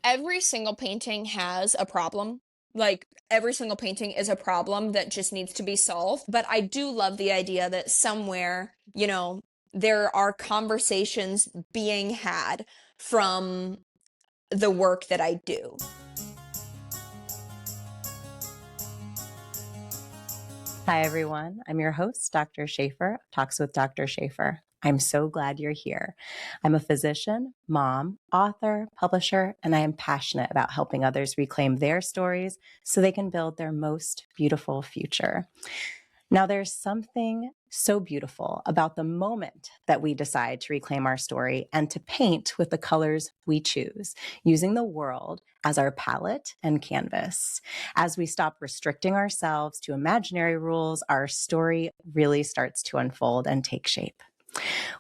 Every single painting has a problem. Like, every single painting is a problem that just needs to be solved. But I do love the idea that somewhere, there are conversations being had from the work that I do. Hi, everyone. I'm your host, Dr. Shafer, Talks with Dr. Shafer. I'm so glad you're here. I'm a physician, mom, author, publisher, and I am passionate about helping others reclaim their stories so they can build their most beautiful future. Now, there's something so beautiful about the moment that we decide to reclaim our story and to paint with the colors we choose, using the world as our palette and canvas. As we stop restricting ourselves to imaginary rules, our story really starts to unfold and take shape.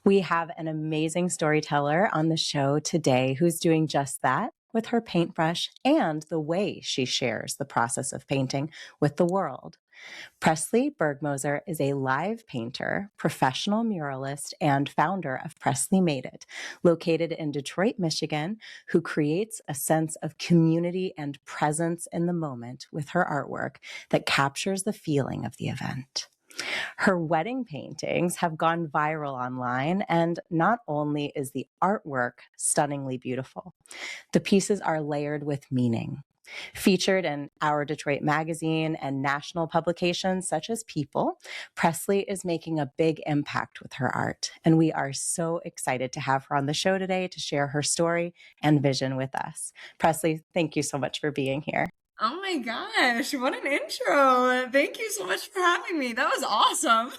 We have an amazing storyteller on the show today who's doing just that with her paintbrush and the way she shares the process of painting with the world. Presley Bergmooser is a live painter, professional muralist, and founder of Presley Made It, located in Detroit, Michigan, who creates a sense of community and presence in the moment with her artwork that captures the feeling of the event. Her wedding paintings have gone viral online, and not only is the artwork stunningly beautiful, the pieces are layered with meaning. Featured in Our Detroit Magazine and national publications such as People, Presley is making a big impact with her art. And we are so excited to have her on the show today to share her story and vision with us. Presley, thank you so much for being here. Oh my gosh, what an intro. Thank you so much for having me. That was awesome.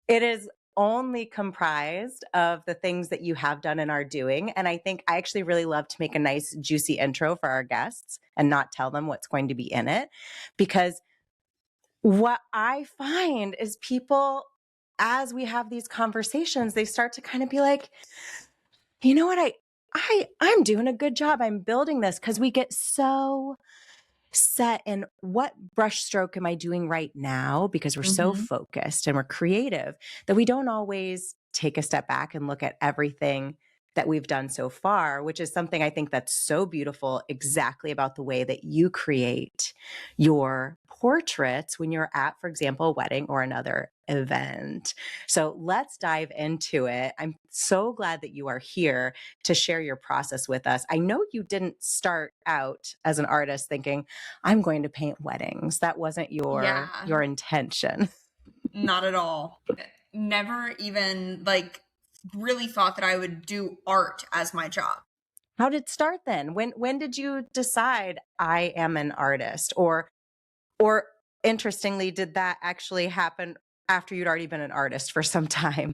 It is only comprised of the things that you have done and are doing. And I think I actually really love to make a nice, juicy intro for our guests and not tell them what's going to be in it. Because what I find is people, as we have these conversations, they start to kind of be like, you know what, I'm doing a good job. I'm building this, because we get so set in what brushstroke am I doing right now, because we're so focused and we're creative that we don't always take a step back and look at everything that we've done so far, which is something I think that's so beautiful, exactly about the way that you create your portraits when you're at, for example, a wedding or another event. So let's dive into it. I'm so glad that you are here to share your process with us. I know you didn't start out as an artist thinking, I'm going to paint weddings. That wasn't Yeah, your intention. not at all. Never even really thought that I would do art as my job. How did it start then? When did you decide I am an artist? Or interestingly, did that actually happen after you'd already been an artist for some time?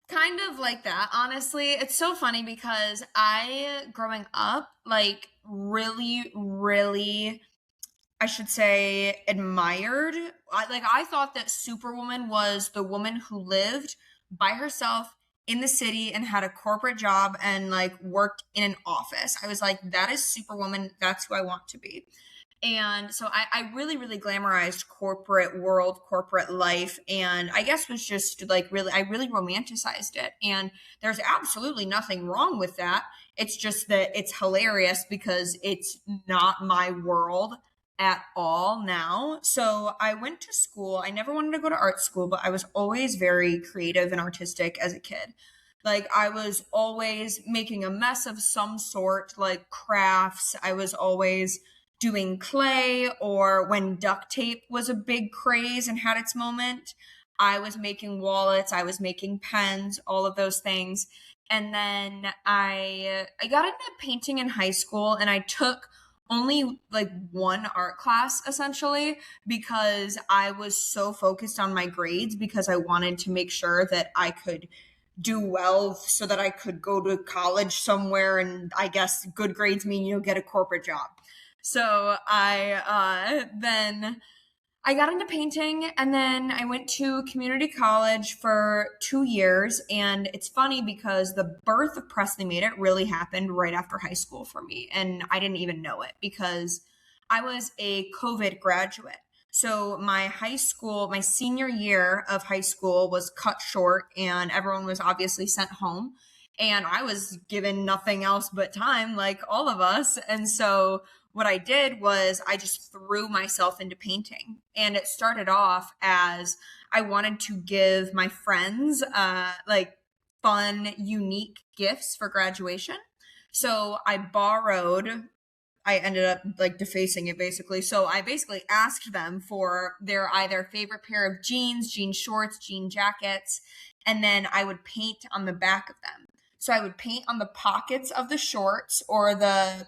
Kind of like that, honestly. It's so funny because I, growing up, really, I should say, admired. I thought that Superwoman was the woman who lived by herself in the city and had a corporate job and worked in an office. I was like, that is Superwoman. That's who I want to be. And so I really, really glamorized corporate world, corporate life. And I guess was just I really romanticized it. And there's absolutely nothing wrong with that. It's just that it's hilarious because it's not my world at all now. So I went to school. I never wanted to go to art school, but I was always very creative and artistic as a kid. I was always making a mess of some sort, like crafts. I was always doing clay, or when duct tape was a big craze and had its moment, I was making wallets, I was making pens, all of those things. And then I got into painting in high school, and I took only one art class essentially because I was so focused on my grades, because I wanted to make sure that I could do well so that I could go to college somewhere, and I guess good grades mean get a corporate job. So then I got into painting, and then I went to community college for 2 years. And it's funny because the birth of Presley Made It really happened right after high school for me. And I didn't even know it because I was a COVID graduate. So my senior year of high school was cut short, and everyone was obviously sent home. and I was given nothing else but time, like all of us. And so what I did was I just threw myself into painting. And it started off as I wanted to give my friends like fun, unique gifts for graduation. So I ended up like defacing it basically. So I basically asked them for their either favorite pair of jeans, jean shorts, jean jackets, and then I would paint on the back of them. So I would paint on the pockets of the shorts or the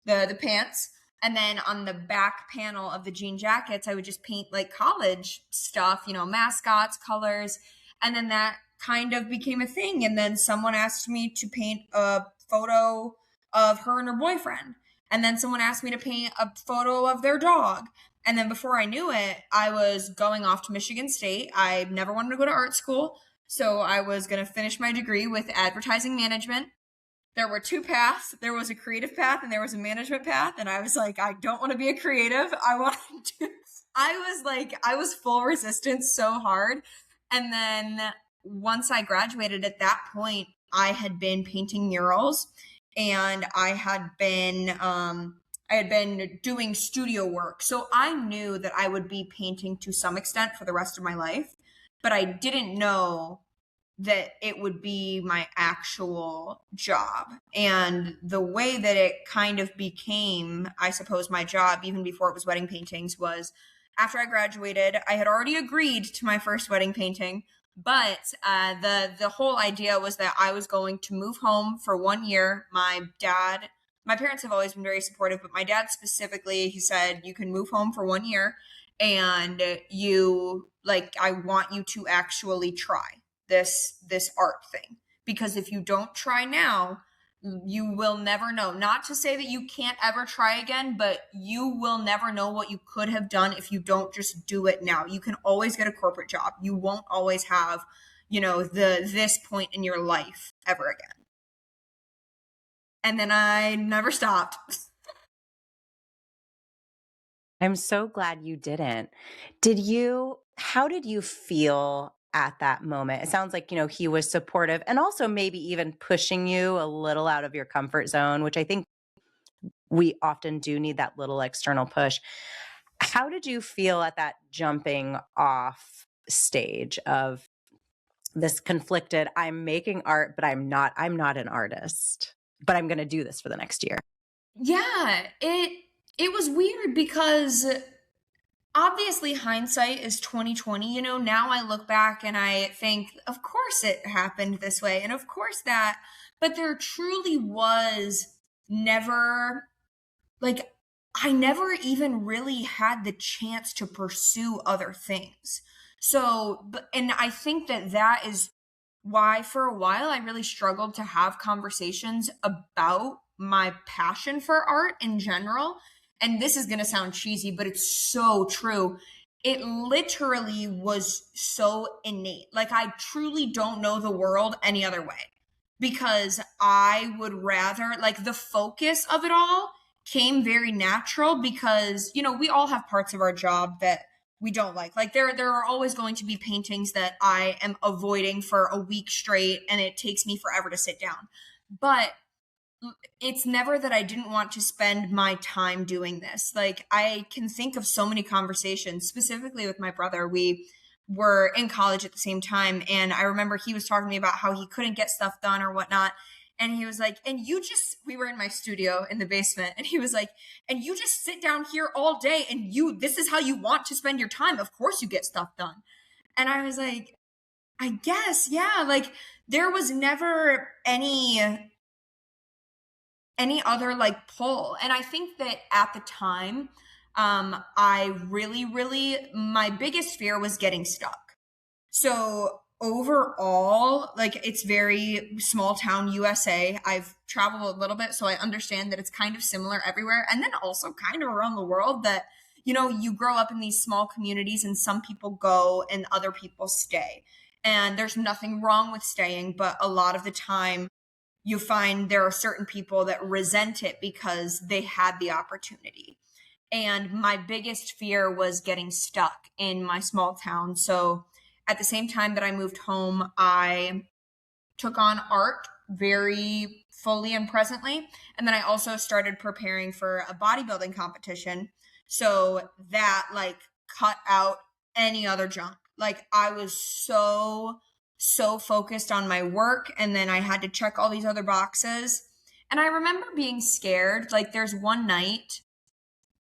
pants, and then on the back panel of the jean jackets I would just paint like college stuff, mascots, colors. And then that kind of became a thing, and then someone asked me to paint a photo of her and her boyfriend, and then someone asked me to paint a photo of their dog. And then before I knew it, I was going off to Michigan State. I never wanted to go to art school, so I was going to finish my degree with advertising management. There were two paths. There was a creative path and there was a management path. And I was like, I don't want to be a creative. I was full resistance so hard. And then once I graduated, at that point, I had been painting murals, and I had been doing studio work. So I knew that I would be painting to some extent for the rest of my life, but I didn't know that it would be my actual job. And the way that it kind of became, I suppose, my job, even before it was wedding paintings, was after I graduated, I had already agreed to my first wedding painting, but the whole idea was that I was going to move home for 1 year. My parents have always been very supportive, but my dad specifically, he said, you can move home for 1 year, and I want you to actually try this art thing, because if you don't try now, you will never know. Not to say that you can't ever try again, but you will never know what you could have done if you don't just do it now. You can always get a corporate job. You won't always have, this point in your life ever again. And then I never stopped. I'm so glad you didn't. How did you feel at that moment? It sounds like, he was supportive and also maybe even pushing you a little out of your comfort zone, which I think we often do need that little external push. How did you feel at that jumping off stage of this conflicted, I'm making art, but I'm not an artist, but I'm going to do this for the next year? Yeah, it was weird because obviously hindsight is 2020. Now I look back and I think, of course it happened this way, and of course that, but there truly was never, like, I never even really had the chance to pursue other things. So, and I think that is why for a while I really struggled to have conversations about my passion for art in general. And this is going to sound cheesy, but it's so true. It literally was so innate. Like, I truly don't know the world any other way, because I would rather, like, the focus of it all came very natural, because, we all have parts of our job that we don't like. Like, there are always going to be paintings that I am avoiding for a week straight and it takes me forever to sit down. But it's never that I didn't want to spend my time doing this. Like, I can think of so many conversations, specifically with my brother. We were in college at the same time, and I remember he was talking to me about how he couldn't get stuff done or whatnot. And he was like, we were in my studio in the basement, and he was like, and you just sit down here all day and this is how you want to spend your time. Of course you get stuff done. And I was like, I guess, yeah. Like, there was never any other like pull. And I think that at the time, I really, my biggest fear was getting stuck. So overall, like, it's very small town USA. I've traveled a little bit, so I understand that it's kind of similar everywhere. And then also kind of around the world, that, you grow up in these small communities and some people go and other people stay. And there's nothing wrong with staying, but a lot of the time you find there are certain people that resent it because they had the opportunity. And my biggest fear was getting stuck in my small town. So at the same time that I moved home, I took on art very fully and presently. And then I also started preparing for a bodybuilding competition. So that like cut out any other junk. Like I was so focused on my work, and then I had to check all these other boxes. And I remember being scared. Like there's one night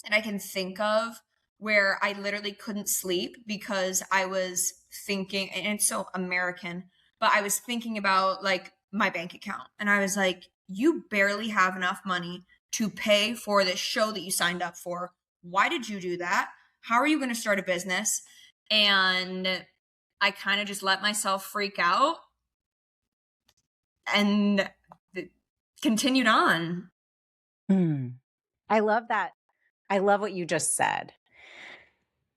that I can think of where I literally couldn't sleep because I was thinking, and it's so American, but I was thinking about like my bank account. And I was like, you barely have enough money to pay for this show that you signed up for. Why did you do that? How are you going to start a business? And I kind of just let myself freak out and continued on. I love that. I love what you just said,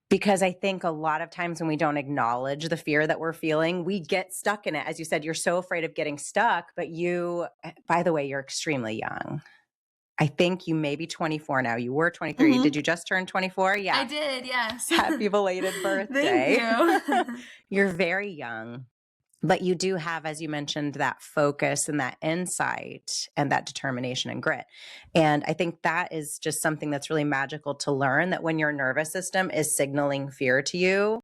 because I think a lot of times when we don't acknowledge the fear that we're feeling, we get stuck in it. As you said, you're so afraid of getting stuck, but you, by the way, you're extremely young. I think you may be 24 now. You were 23. Mhm. Did you just turn 24? Yeah. I did, yes. Happy belated birthday. Thank you. You're very young, but you do have, as you mentioned, that focus and that insight and that determination and grit. And I think that is just something that's really magical to learn, that when your nervous system is signaling fear to you,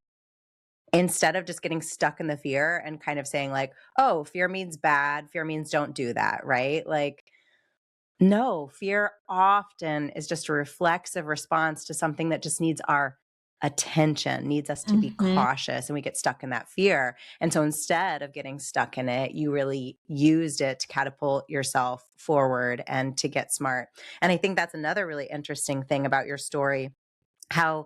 instead of just getting stuck in the fear and kind of saying like, oh, fear means bad, fear means don't do that, right? Like, no, fear often is just a reflexive response to something that just needs our attention, needs us to be cautious, and we get stuck in that fear. And so instead of getting stuck in it, you really used it to catapult yourself forward and to get smart. And I think that's another really interesting thing about your story, how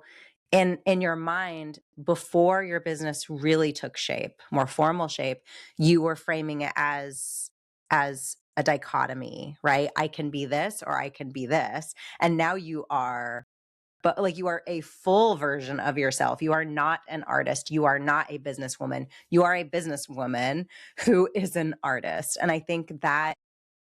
in your mind, before your business really took shape, more formal shape, you were framing it as a dichotomy, right? I can be this or I can be this. And now you are, but like you are a full version of yourself. You are not an artist. You are not a businesswoman. You are a businesswoman who is an artist. And I think that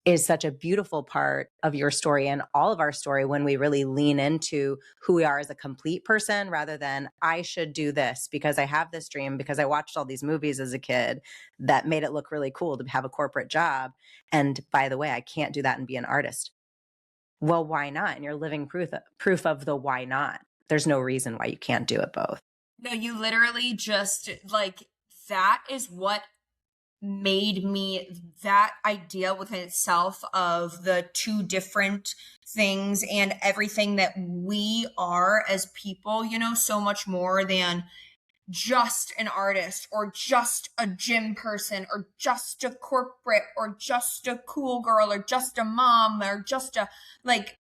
is such a beautiful part of your story and all of our story, when we really lean into who we are as a complete person, rather than I should do this because I have this dream, because I watched all these movies as a kid that made it look really cool to have a corporate job. And by the way, I can't do that and be an artist. Well, why not? And you're living proof of the why not. There's no reason why you can't do it both. No, you literally just like, that is what made me, that idea within itself of the two different things and everything that we are as people, you know, so much more than just an artist or just a gym person or just a corporate or just a cool girl or just a mom or just a, like,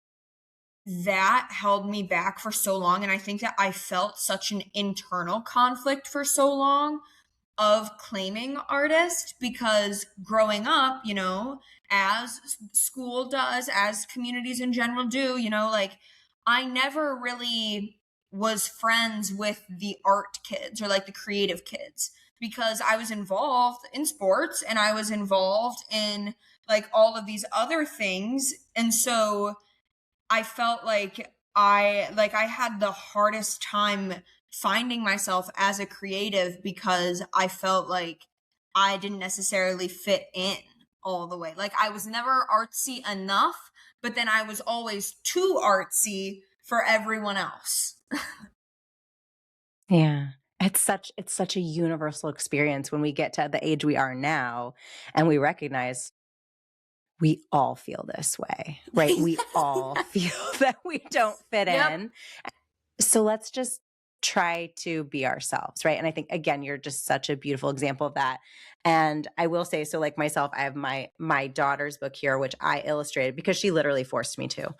that held me back for so long. And I think that I felt such an internal conflict for so long of claiming artist, because growing up, you know, as school does, as communities in general do, you know, like I never really was friends with the art kids or like the creative kids, because I was involved in sports and I was involved in like all of these other things. And so I felt like I had the hardest time finding myself as a creative, because I felt like I didn't necessarily fit in all the way. Like I was never artsy enough, but then I was always too artsy for everyone else. Yeah. It's such a universal experience when we get to the age we are now and we recognize we all feel this way, right? We all feel that we don't fit Yep. in. So let's just try to be ourselves, right? And I think again, you're just such a beautiful example of that. And I will say, so like myself, I have my daughter's book here, which I illustrated because she literally forced me to.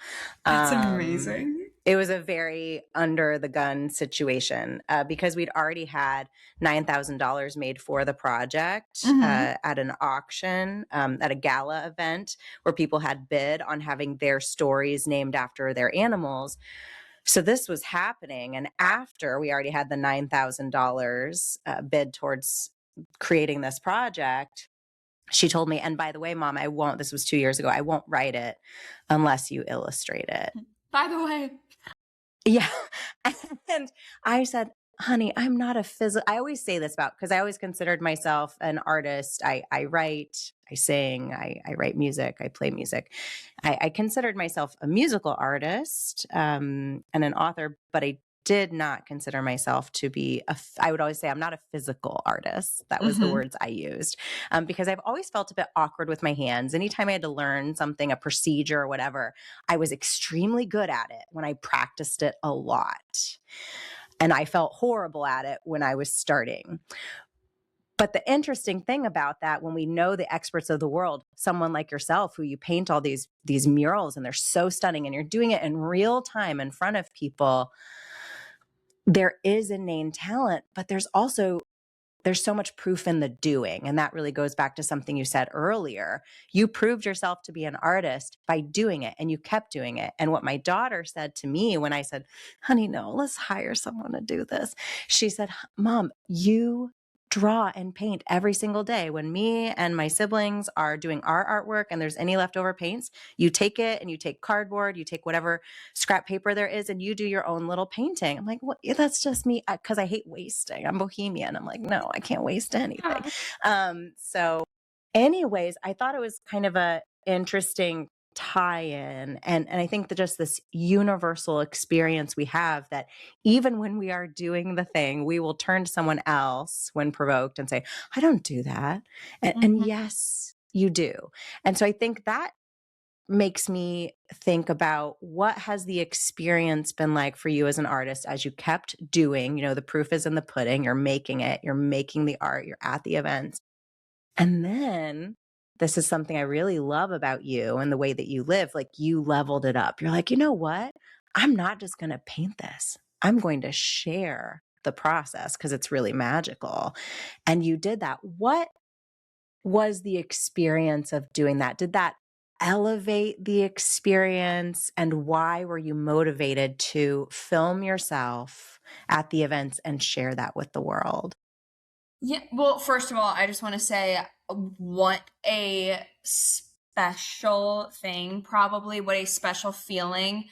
That's amazing. It was a very under the gun situation because we'd already had $9,000 made for the project at an auction, at a gala event where people had bid on having their stories named after their animals. So this was happening. And after we already had the $9,000 bid towards creating this project, she told me, and by the way, Mom, this was 2 years ago, I won't write it unless you illustrate it. By the way. Yeah. And I said, honey, I'm not a physical, I always say this about, because I always considered myself an artist. I write, I sing, I write music, I play music. I considered myself a musical artist and an author, but I did not consider myself to be I would always say I'm not a physical artist. That was the Mm-hmm. words I used because I've always felt a bit awkward with my hands. Anytime I had to learn something, a procedure or whatever, I was extremely good at it when I practiced it a lot. And I felt horrible at it when I was starting. But the interesting thing about that, when we know the experts of the world, someone like yourself, who you paint all these murals and they're so stunning and you're doing it in real time in front of people, there is innate talent, but there's so much proof in the doing. And that really goes back to something you said earlier. You proved yourself to be an artist by doing it, and you kept doing it. And what my daughter said to me when I said, honey, no, let's hire someone to do this. She said, Mom, you draw and paint every single day. When me and my siblings are doing our artwork and there's any leftover paints, you take it and you take cardboard, you take whatever scrap paper there is, and you do your own little painting. I'm like, well, that's just me, because I hate wasting. I'm bohemian. I'm like, no, I can't waste anything. So anyways, I thought it was kind of a interesting tie-in. And I think that just this universal experience we have, that even when we are doing the thing, we will turn to someone else when provoked and say, I don't do that. And yes, you do. And so I think that makes me think about, what has the experience been like for you as an artist as you kept doing, the proof is in the pudding, you're making it, you're making the art, you're at the events. And then this is something I really love about you and the way that you live, like you leveled it up. You're like, you know what? I'm not just going to paint this. I'm going to share the process because it's really magical. And you did that. What was the experience of doing that? Did that elevate the experience? And why were you motivated to film yourself at the events and share that with the world? Yeah, well, first of all, I just want to say what a special thing, probably what a special feeling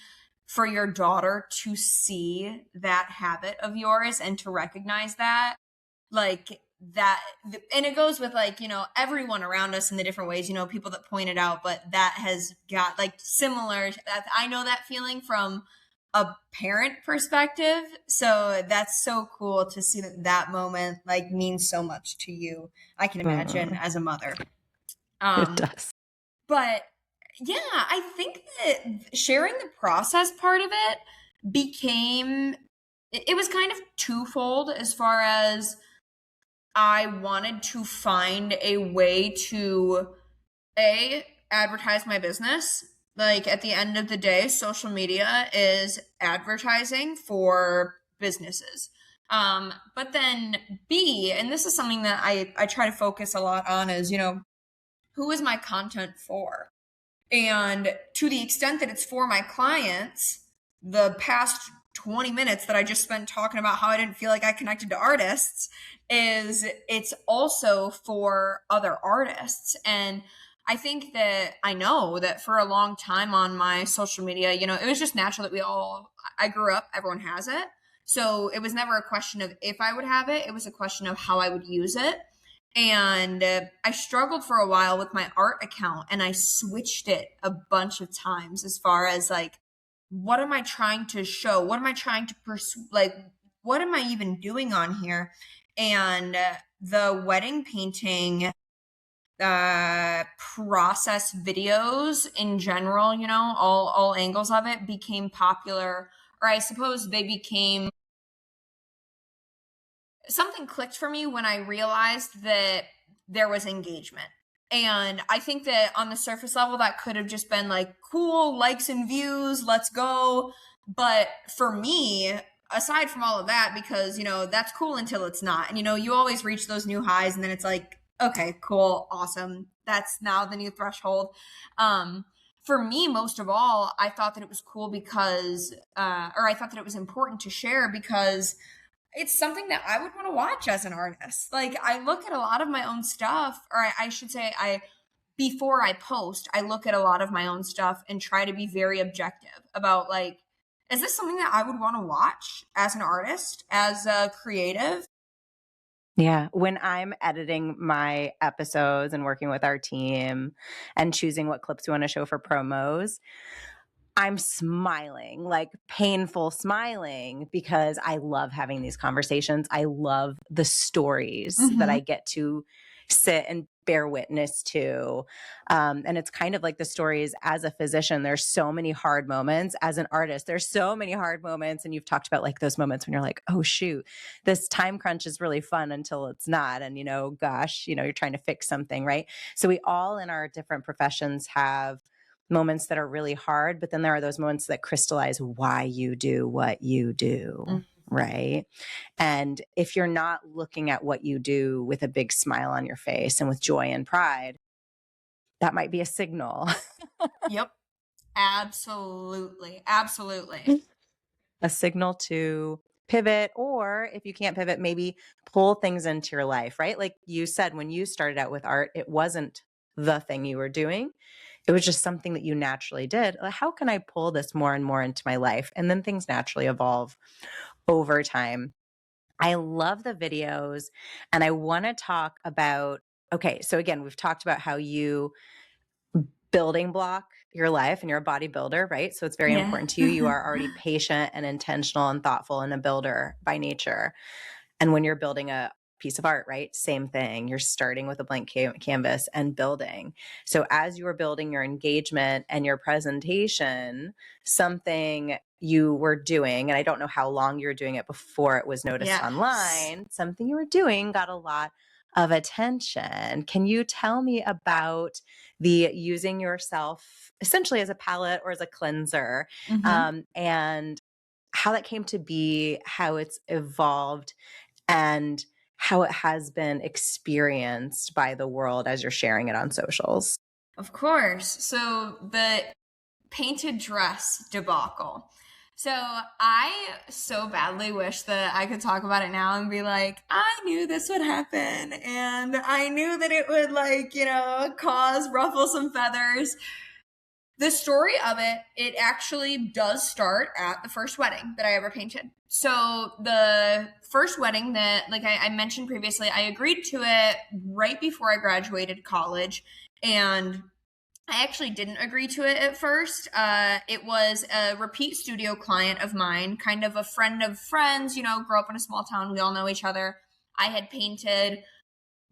for your daughter to see that habit of yours and to recognize that. Like that, and it goes with like, everyone around us in the different ways, people that point it out, but that has got like similar, that I know that feeling from a parent perspective. So that's so cool to see that moment like means so much to you. I can imagine as a mother. It does. But yeah, I think that sharing the process part of it became, it was kind of twofold, as far as I wanted to find a way to advertise my business. Like at the end of the day, social media is advertising for businesses. But then B, and this is something that I try to focus a lot on, is, who is my content for? And to the extent that it's for my clients, the past 20 minutes that I just spent talking about how I didn't feel like I connected to artists, it's also for other artists. And I think that I know that for a long time on my social media, it was just natural that I grew up, everyone has it. So it was never a question of if I would have it. It was a question of how I would use it. And I struggled for a while with my art account, and I switched it a bunch of times, as far as like, what am I trying to show? What am I trying to pursue? Like, what am I even doing on here? And the wedding painting process videos in general, all angles of it became popular, or I suppose they became, something clicked for me when I realized that there was engagement. And I think that on the surface level, that could have just been like, cool, likes and views, let's go. But for me, aside from all of that, because, that's cool until it's not. And, you always reach those new highs, and then it's like, okay, cool, awesome. That's now the new threshold. For me, most of all, I thought that it was cool because, or I thought that it was important to share because it's something that I would want to watch as an artist. Like, I look at a lot of my own stuff, or I should say, before I post, I look at a lot of my own stuff and try to be very objective about, like, is this something that I would want to watch as an artist, as a creative? Yeah. When I'm editing my episodes and working with our team and choosing what clips we want to show for promos, I'm smiling, like painful smiling, because I love having these conversations. I love the stories that I get to sit and bear witness to. And it's kind of like the stories as a physician. There's so many hard moments. As an artist, there's so many hard moments. And you've talked about like those moments when you're like, oh, shoot, this time crunch is really fun until it's not. And, gosh, you're trying to fix something, right? So we all in our different professions have moments that are really hard, but then there are those moments that crystallize why you do what you do. Right. And if you're not looking at what you do with a big smile on your face and with joy and pride, that might be a signal. Yep. Absolutely. Absolutely. A signal to pivot, or if you can't pivot, maybe pull things into your life, right? Like you said, when you started out with art, it wasn't the thing you were doing. It was just something that you naturally did. How can I pull this more and more into my life? And then things naturally evolve over time. I love the videos, and I want to talk about, okay, so again, we've talked about how you building block your life, and you're a bodybuilder, right? So it's very important to you. You are already patient and intentional and thoughtful and a builder by nature. And when you're building a piece of art, right? Same thing. You're starting with a blank canvas and building. So as you are building your engagement and your presentation, something you were doing, and I don't know how long you were doing it before it was noticed online, something you were doing got a lot of attention. Can you tell me about the using yourself essentially as a palette or as a cleanser, and how that came to be, how it's evolved, and how it has been experienced by the world as you're sharing it on socials? Of course. So the painted dress debacle. So I so badly wish that I could talk about it now and be like, I knew this would happen, and I knew that it would ruffle some feathers. The story of it actually does start at the first wedding that I ever painted. So the first wedding that, like I mentioned previously, I agreed to it right before I graduated college, and I actually didn't agree to it at first. It was a repeat studio client of mine, kind of a friend of friends, grew up in a small town. We all know each other. I had painted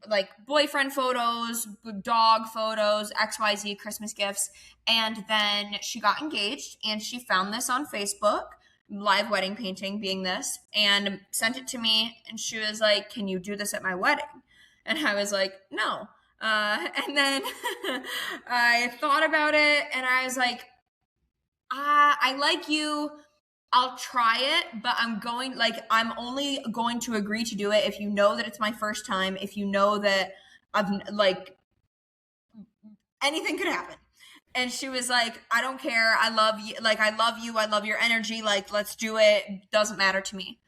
like boyfriend photos, dog photos, XYZ Christmas gifts. And then she got engaged, and she found this on Facebook, live wedding painting being this, and sent it to me. And she was like, can you do this at my wedding? And I was like, no. And then I thought about it, and I was like, I like you. I'll try it, but I'm only going to agree to do it if you know that it's my first time, if you know that anything could happen. And she was like, I don't care. I love you. I love you. I love your energy. Let's do it. Doesn't matter to me.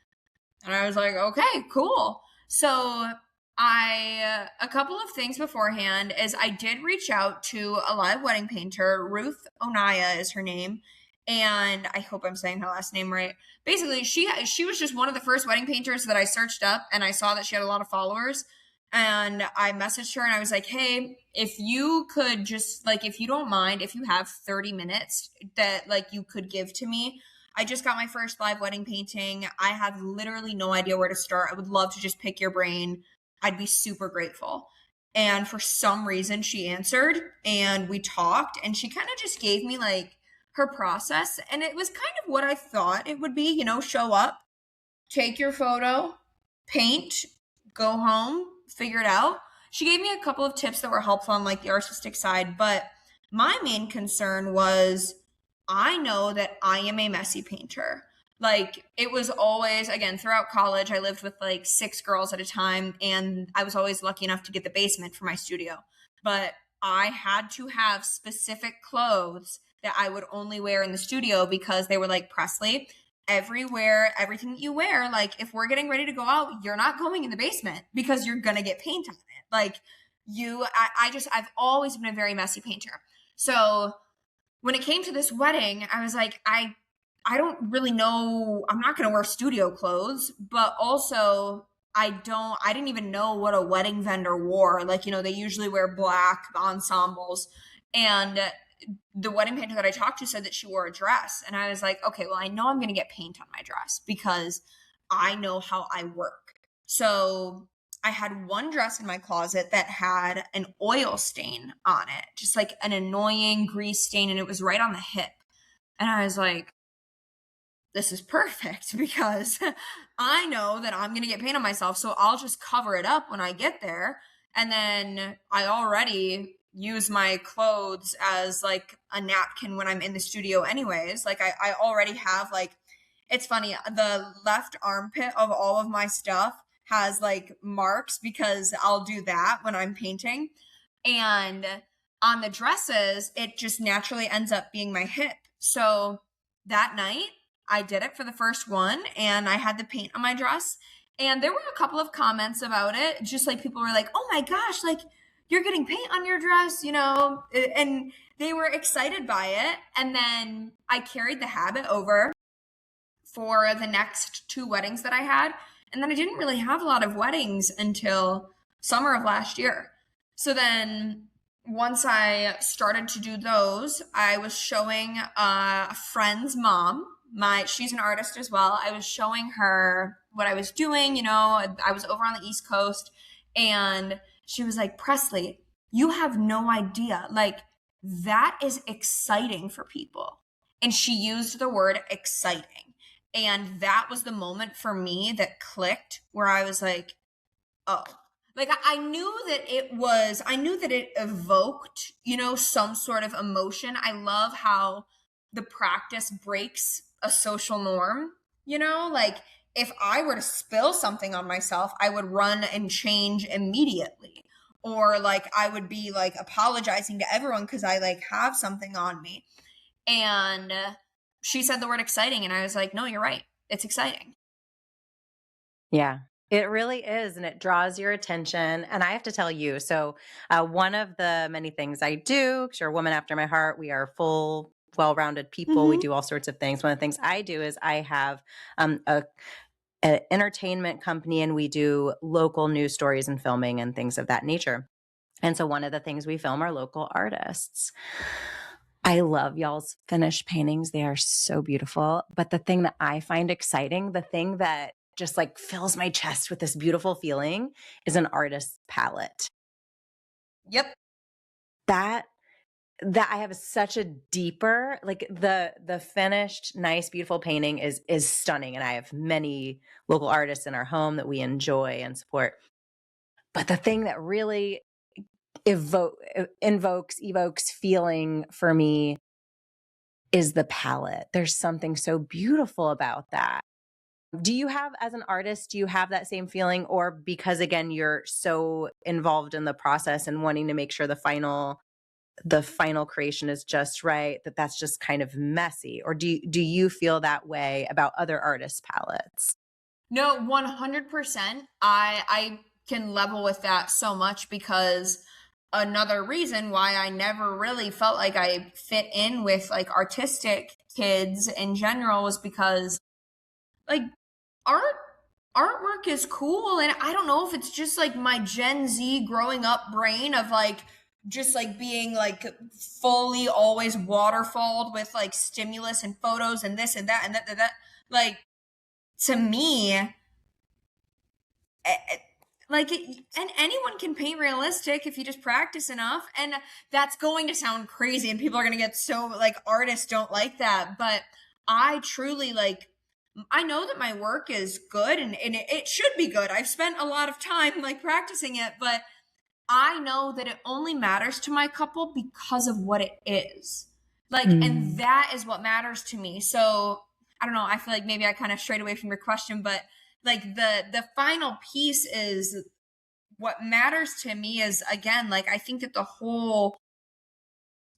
And I was like, okay, cool. So a couple of things beforehand is I did reach out to a live wedding painter. Ruth Onaya is her name. And I hope I'm saying her last name right. Basically, she was just one of the first wedding painters that I searched up, and I saw that she had a lot of followers. And I messaged her, and I was like, hey, if you could just, if you don't mind, if you have 30 minutes that, you could give to me. I just got my first live wedding painting. I have literally no idea where to start. I would love to just pick your brain. I'd be super grateful. And for some reason, she answered, and we talked, and she kind of just gave me, her process. And it was kind of what I thought it would be, show up, take your photo, paint, go home, figure it out. She gave me a couple of tips that were helpful on the artistic side, but my main concern was I know that I am a messy painter. It was always, again, throughout college, I lived with 6 girls at a time, and I was always lucky enough to get the basement for my studio. But I had to have specific clothes that I would only wear in the studio because they were like, Presley, everything that you wear, if we're getting ready to go out, you're not going in the basement because you're going to get paint on it. I've always been a very messy painter. So when it came to this wedding, I was like, I I don't really know. I'm not going to wear studio clothes, but also I didn't even know what a wedding vendor wore. Like, they usually wear black ensembles. And the wedding painter that I talked to said that she wore a dress. And I was like, okay, well, I know I'm going to get paint on my dress because I know how I work. So I had one dress in my closet that had an oil stain on it, just like an annoying grease stain. And it was right on the hip. And I was like, this is perfect because I know that I'm going to get paint on myself. So I'll just cover it up when I get there. And then I already use my clothes as like a napkin when I'm in the studio anyways. Like I already have like, it's funny, the left armpit of all of my stuff has like marks because I'll do that when I'm painting. And on the dresses, it just naturally ends up being my hip. So that night, I did it for the first one and I had the paint on my dress. And there were a couple of comments about it. Just like people were like, oh my gosh, like you're getting paint on your dress, and they were excited by it. And then I carried the habit over for the next 2 weddings that I had. And then I didn't really have a lot of weddings until summer of last year. So then once I started to do those, I was showing a friend's mom. She's an artist as well. I was showing her what I was doing. I was over on the East Coast and she was like, Presley, you have no idea. Like, that is exciting for people. And she used the word exciting. And that was the moment for me that clicked where I was like, oh, like I knew that it evoked, some sort of emotion. I love how the practice breaks a social norm, like if I were to spill something on myself, I would run and change immediately. Or like I would be like apologizing to everyone because I like have something on me. And she said the word exciting and I was like, no, you're right. It's exciting. Yeah, it really is. And it draws your attention. And I have to tell you, so one of the many things I do, because you're a woman after my heart, we are full, well-rounded people. We do all sorts of things. One of the things I do is I have an entertainment company and we do local news stories and filming and things of that nature. And so one of the things we film are local artists. I love y'all's finished paintings. They are so beautiful. But the thing that I find exciting, the thing that just like fills my chest with this beautiful feeling is an artist's palette. Yep. That I have such a deeper, like the finished, nice, beautiful painting is stunning. And I have many local artists in our home that we enjoy and support. But the thing that really evokes feeling for me is the palette. There's something so beautiful about that. Do you have, as an artist, do you have that same feeling? Or because again, you're so involved in the process and wanting to make sure the final creation is just right, that's just kind of messy? Or do you feel that way about other artists' palettes? No, 100%. I can level with that so much because another reason why I never really felt like I fit in with like artistic kids in general was because like artwork is cool. And I don't know if it's just like my Gen Z growing up brain of like just like being like fully always waterfalled with like stimulus and photos and this and that and that. Like, to me, like and anyone can paint realistic if you just practice enough. And that's going to sound crazy and people are going to get so like artists don't like that, but I truly like, I know that my work is good and it should be good. I've spent a lot of time like practicing it, but I know that it only matters to my couple because of what it is. Like, and that is what matters to me. So I don't know. I feel like maybe I kind of strayed away from your question, but like the final piece is what matters to me is, again, like I think that the whole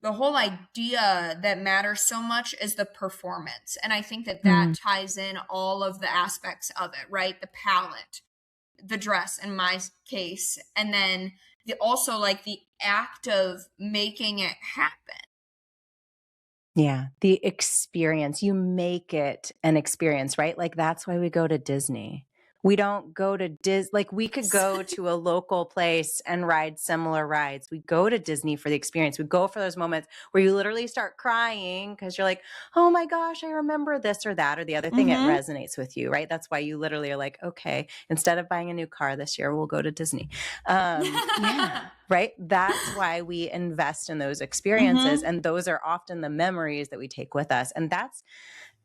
idea that matters so much is the performance. And I think that ties in all of the aspects of it, right? The palette, the dress in my case, and then also like the act of making it happen. Yeah. The experience, you make it an experience, right? Like that's why we go to Disney. We don't go to like we could go to a local place and ride similar rides. We go to Disney for the experience. We go for those moments where you literally start crying because you're like, oh my gosh, I remember this or that or the other thing. It Mm-hmm. resonates with you, right? That's why you literally are like, okay, instead of buying a new car this year, we'll go to Disney. Yeah. Right. That's why we invest in those experiences. Mm-hmm. And those are often the memories that we take with us. And that's,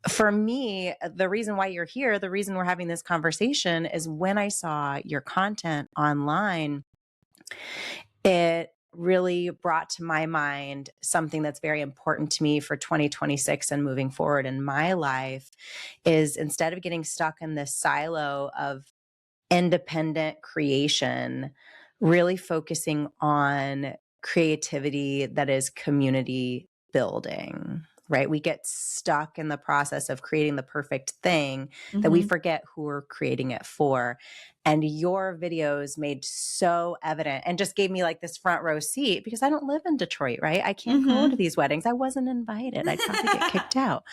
for me, the reason why you're here, the reason we're having this conversation is when I saw your content online, it really brought to my mind something that's very important to me for 2026 and moving forward in my life is instead of getting stuck in this silo of independent creation, really focusing on creativity that is community building, right? We get stuck in the process of creating the perfect thing that we Mm-hmm. forget who we're creating it for. And your videos made so evident and just gave me like this front row seat because I don't live in Detroit, right? I can't go to Mm-hmm. these weddings. I wasn't invited. I'd probably get kicked out.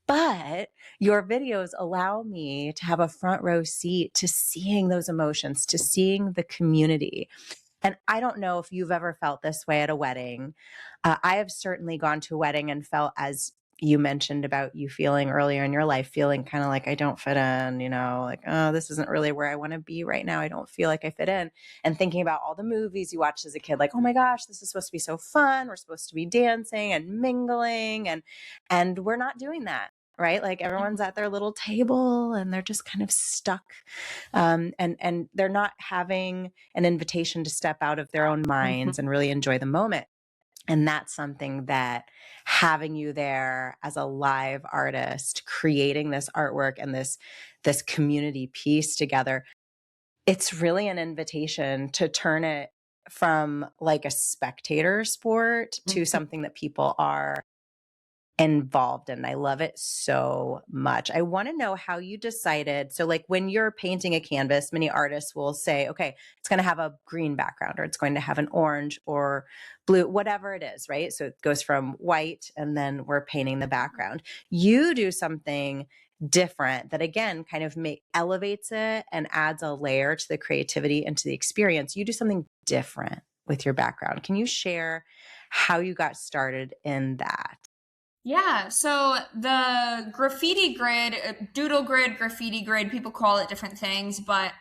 But your videos allow me to have a front row seat to seeing those emotions, to seeing the community. And I don't know if you've ever felt this way at a wedding. I have certainly gone to a wedding and felt, as you mentioned about you feeling earlier in your life, feeling kind of like I don't fit in, like, oh, this isn't really where I want to be right now. I don't feel like I fit in. And thinking about all the movies you watched as a kid, like, oh my gosh, this is supposed to be so fun. We're supposed to be dancing and mingling, and we're not doing that. Right? Like everyone's at their little table and they're just kind of stuck. And they're not having an invitation to step out of their own minds and really enjoy the moment. And that's something that having you there as a live artist, creating this artwork and this community piece together, it's really an invitation to turn it from like a spectator sport to something that people are involved in. I love it so much. I want to know how you decided. So like when you're painting a canvas, many artists will say, okay, it's going to have a green background or it's going to have an orange or blue, whatever it is, right? So it goes from white and then we're painting the background. You do something different that again kind of elevates it and adds a layer to the creativity and to the experience. You do something different with your background. Can you share how you got started in that? Yeah, so the graffiti grid, doodle grid, graffiti grid, people call it different things, but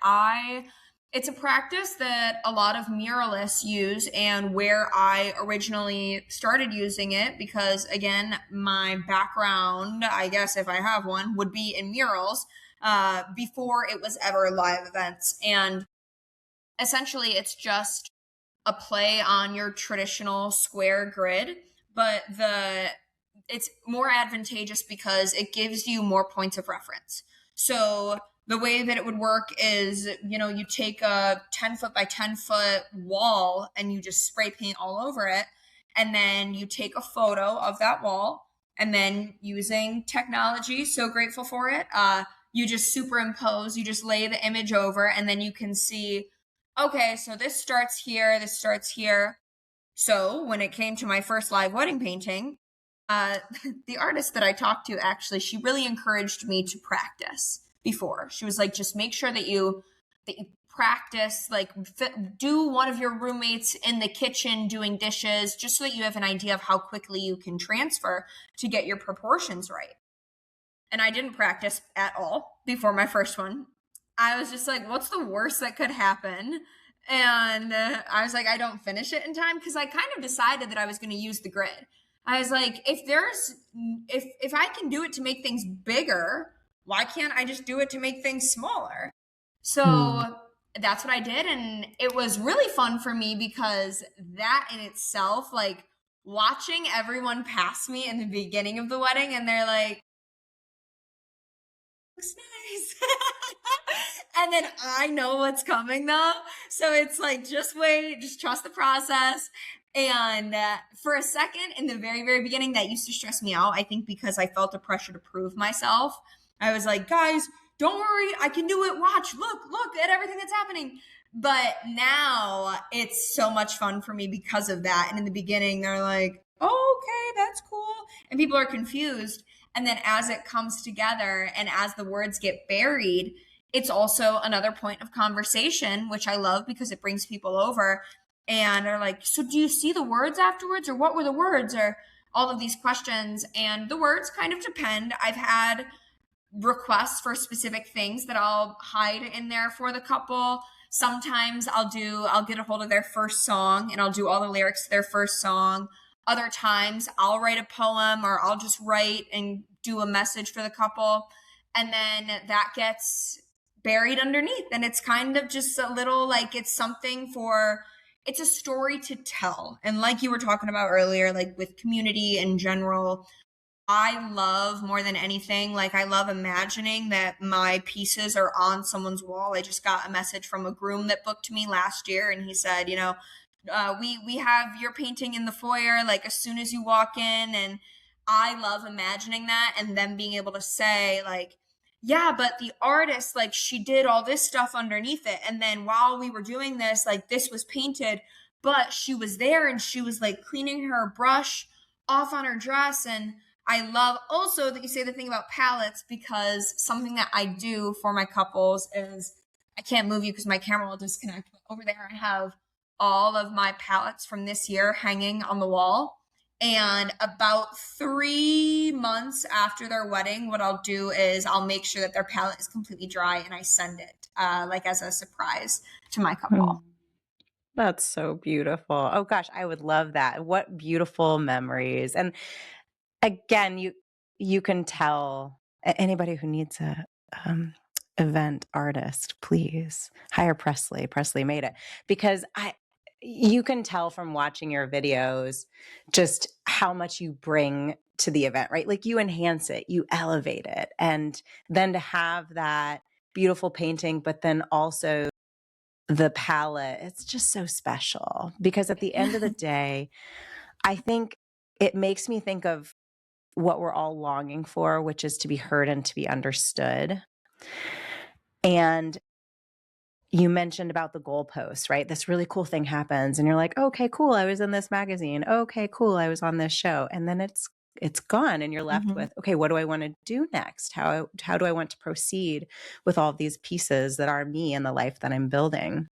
it's a practice that a lot of muralists use and where I originally started using it because again, my background, I guess if I have one, would be in murals before it was ever live events. And essentially it's just a play on your traditional square grid, but it's more advantageous because it gives you more points of reference. So the way that it would work is, you take a 10-foot by 10-foot wall and you just spray paint all over it. And then you take a photo of that wall and then using technology, so grateful for it, you just superimpose, you just lay the image over and then you can see, okay, so this starts here, this starts here. So when it came to my first live wedding painting, the artist that I talked to, actually, she really encouraged me to practice before. She was like, just make sure that you practice, like do one of your roommates in the kitchen doing dishes, just so that you have an idea of how quickly you can transfer to get your proportions right. And I didn't practice at all before my first one. I was just like, what's the worst that could happen? And I was like, I don't finish it in time because I kind of decided that I was going to use the grid. I was like, if I can do it to make things bigger, why can't I just do it to make things smaller? So that's what I did. And it was really fun for me because that in itself, like watching everyone pass me in the beginning of the wedding and they're like, looks nice. And then I know what's coming though. So it's like, just wait, just trust the process. And for a second in the very, very beginning, that used to stress me out. I think because I felt a pressure to prove myself. I was like, guys, don't worry, I can do it. Watch, look at everything that's happening. But now it's so much fun for me because of that. And in the beginning, they're like, oh, okay, that's cool. and people are confused. And then as it comes together and as the words get buried, it's also another point of conversation, which I love because it brings people over and are like, so do you see the words afterwards, or what were the words, or all of these questions. And the words kind of depend. I've had requests for specific things that I'll hide in there for the couple. Sometimes I'll get a hold of their first song and I'll do all the lyrics to their first song. Other times I'll write a poem, or I'll just write and do a message for the couple. And then that gets buried underneath. And it's kind of just a little like it's a story to tell. And like you were talking about earlier, like with community in general, I love more than anything, like I love imagining that my pieces are on someone's wall. I just got a message from a groom that booked me last year, and he said, we have your painting in the foyer, like as soon as you walk in. And I love imagining that, and then being able to say like, yeah, but the artist, like she did all this stuff underneath it. And then while we were doing this, like this was painted, but she was there and she was like cleaning her brush off on her dress. And I love also that you say the thing about palettes, because something that I do for my couples is, I can't move you because my camera will disconnect. But over there, I have all of my palettes from this year hanging on the wall. And about 3 months after their wedding, what I'll do is I'll make sure that their palette is completely dry and I send it like as a surprise to my couple. That's so beautiful. Oh gosh, I would love that. What beautiful memories. And again, you can tell anybody who needs a event artist, please hire Presley. Presley Made It, because you can tell from watching your videos just how much you bring to the event, right? Like you enhance it, you elevate it, and then to have that beautiful painting, but then also the palette, it's just so special, because at the end of the day, I think it makes me think of what we're all longing for, which is to be heard and to be understood. And you mentioned about the goalposts, right? This really cool thing happens and you're like, okay, cool. I was in this magazine. Okay, cool. I was on this show. And then it's gone and you're left with, okay, what do I want to do next? How do I want to proceed with all of these pieces that are me and the life that I'm building?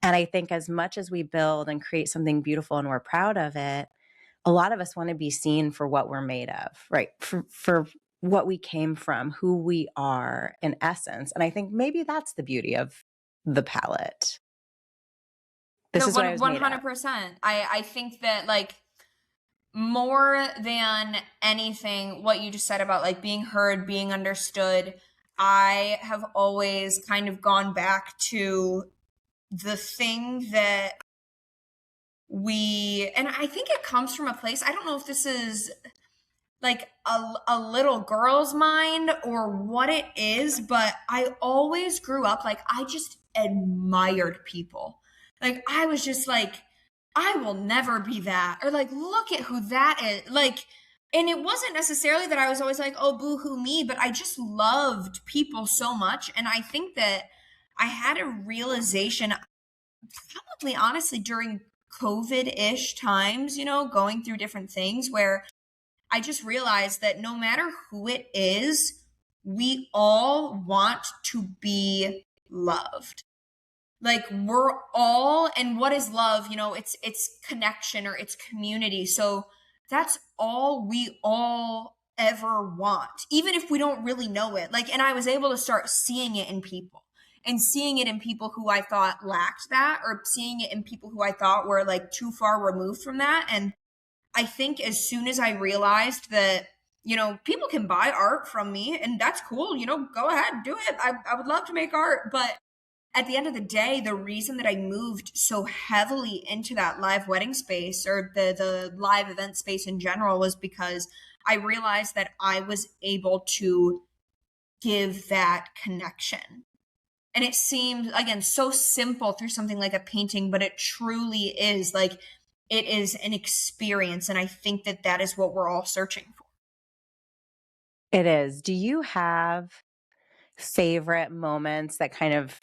And I think as much as we build and create something beautiful and we're proud of it, a lot of us want to be seen for what we're made of, right? For what we came from, who we are in essence. And I think maybe that's the beauty of the palette. This No, is what I was made of. 100%. I think that like more than anything, what you just said about like being heard, being understood, I have always kind of gone back to the thing that and I think it comes from a place, I don't know if this is like a little girl's mind or what it is, but I always grew up like I just admired people. Like I was just like, I will never be that, or like, look at who that is. Like, and it wasn't necessarily that I was always like, oh, boo hoo me, but I just loved people so much. And I think that I had a realization, probably honestly during COVID-ish times, going through different things, where I just realized that no matter who it is, we all want to be loved. Like we're all, and what is love? It's connection, or it's community. So that's all we all ever want, even if we don't really know it. Like, and I was able to start seeing it in people, and seeing it in people who I thought lacked that, or seeing it in people who I thought were like too far removed from that. And I think as soon as I realized that, people can buy art from me and that's cool, go ahead, do it. I would love to make art. But at the end of the day, the reason that I moved so heavily into that live wedding space, or the live event space in general, was because I realized that I was able to give that connection. And it seemed, again, so simple through something like a painting, but it truly is like, it is an experience. And I think that that is what we're all searching for. It is. Do you have favorite moments that kind of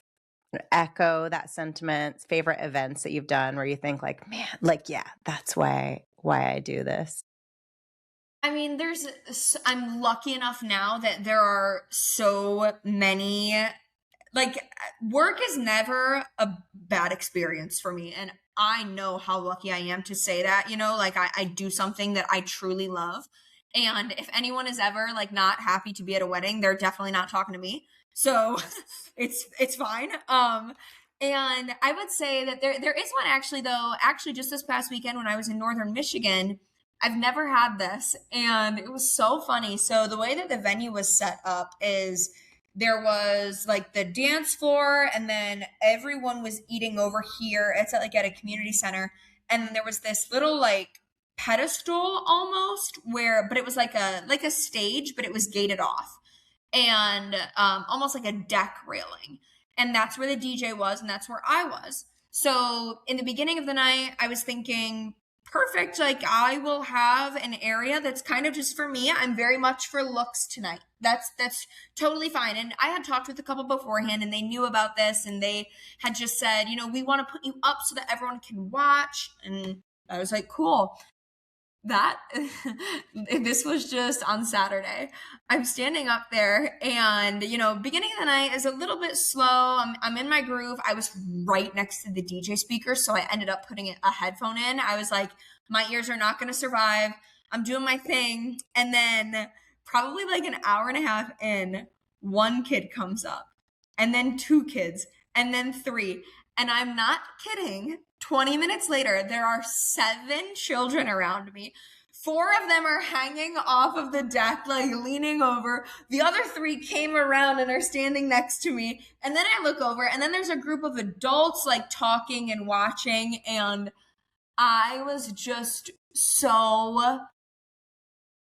echo that sentiment, favorite events that you've done where you think like, man, like, yeah, that's why I do this? I mean, I'm lucky enough now that there are so many, like, work is never a bad experience for me. And I know how lucky I am to say that, like I do something that I truly love. And if anyone is ever like not happy to be at a wedding, they're definitely not talking to me. So it's fine. And I would say that there is one actually though, actually just this past weekend when I was in northern Michigan. I've never had this, and it was so funny. So the way that the venue was set up is there was like the dance floor, and then everyone was eating over here. It's at a community center, and then there was this little like pedestal almost but it was like a stage, but it was gated off, and almost like a deck railing, and that's where the DJ was, and that's where I was. So in the beginning of the night, I was thinking, perfect. Like I will have an area that's kind of just for me. I'm very much for looks tonight. That's totally fine. And I had talked with a couple beforehand and they knew about this and they had just said, we want to put you up so that everyone can watch. And I was like, cool. That this was just on Saturday. I'm standing up there and, beginning of the night is a little bit slow. I'm in my groove. I was right next to the DJ speaker. So I ended up putting a headphone in. I was like, my ears are not going to survive. I'm doing my thing. And then probably like an hour and a half in, one kid comes up and then two kids and then three. And I'm not kidding. 20 minutes later, there are 7 children around me. 4 of them are hanging off of the deck, like leaning over. The other 3 came around and are standing next to me. And then I look over and then there's a group of adults like talking and watching. And I was just so